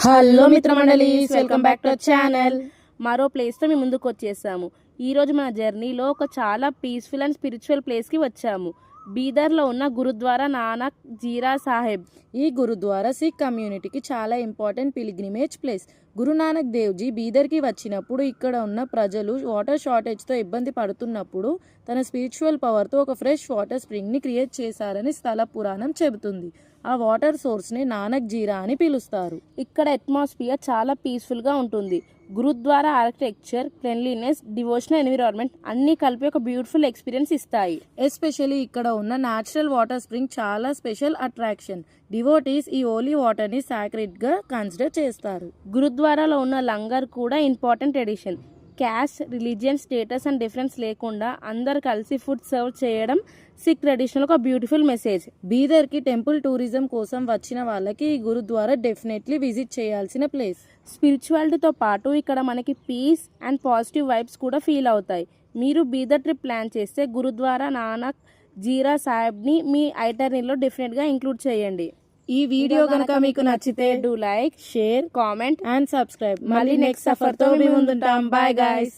Hello మిత్రమండలి, welcome back to channel. మరో ప్లేస్తో మేము ముందుకు వచ్చేసాము. ఈరోజు మన జర్నీలో ఒక చాలా పీస్ఫుల్ అండ్ స్పిరిచువల్ ప్లేస్కి వచ్చాము. బీదర్లో ఉన్న గురుద్వారా నానక్ జీరా సాహెబ్. ఈ గురుద్వారా సిక్ కమ్యూనిటీకి చాలా important pilgrimage place. Guru Nanak Dev ji బీదర్కి వచ్చినప్పుడు ఇక్కడ ఉన్న ప్రజలు వాటర్ షార్టేజ్తో ఇబ్బంది పడుతున్నప్పుడు తన స్పిరిచువల్ పవర్తో ఒక ఫ్రెష్ వాటర్ స్ప్రింగ్ని క్రియేట్ చేశారని స్థల పురాణం చెబుతుంది. ఆ వాటర్ సోర్స్ని నానక్ జీరా అని పిలుస్తారు. ఇక్కడ అట్మాస్ఫియర్ చాలా పీస్ఫుల్గా ఉంటుంది. Gurdwara architecture, cleanliness, devotional environment అన్నీ కలిపి ఒక బ్యూటిఫుల్ ఎక్స్పీరియన్స్ ఇస్తాయి. ఎస్పెషల్లీ ఇక్కడ ఉన్న న్యాచురల్ వాటర్ స్ప్రింగ్ చాలా స్పెషల్ అట్రాక్షన్. డివోటీస్ ఈ ఓలీ వాటర్ని సాక్రెడ్గా కన్సిడర్ చేస్తారు. గురుద్వారాలో ఉన్న లంగర్ కూడా important addition. Caste, religion, status and difference లేకుండా అందరు కలిసి ఫుడ్ సర్వ్ చేయడం సిక్ ట్రెడిషనల్ ఒక బ్యూటిఫుల్ మెసేజ్. బీదర్కి టెంపుల్ టూరిజం కోసం వచ్చిన వాళ్ళకి ఈ గురుద్వారా డెఫినెట్లీ విజిట్ చేయాల్సిన ప్లేస్. స్పిరిచువాలిటీతో పాటు ఇక్కడ మనకి పీస్ అండ్ పాజిటివ్ వైబ్స్ కూడా ఫీల్ అవుతాయి. మీరు బీదర్ ట్రిప్ ప్లాన్ చేస్తే గురుద్వారా నానక్ జీరా సాహెబ్ని మీ ఐటర్నీలో డెఫినెట్గా ఇంక్లూడ్ చేయండి. ఈ వీడియో కనుక మీకు నచ్చితే do like, share, comment and subscribe. మళ్ళీ నెక్స్ట్ సఫర్తో మీ ముందుంటాం. Bye guys.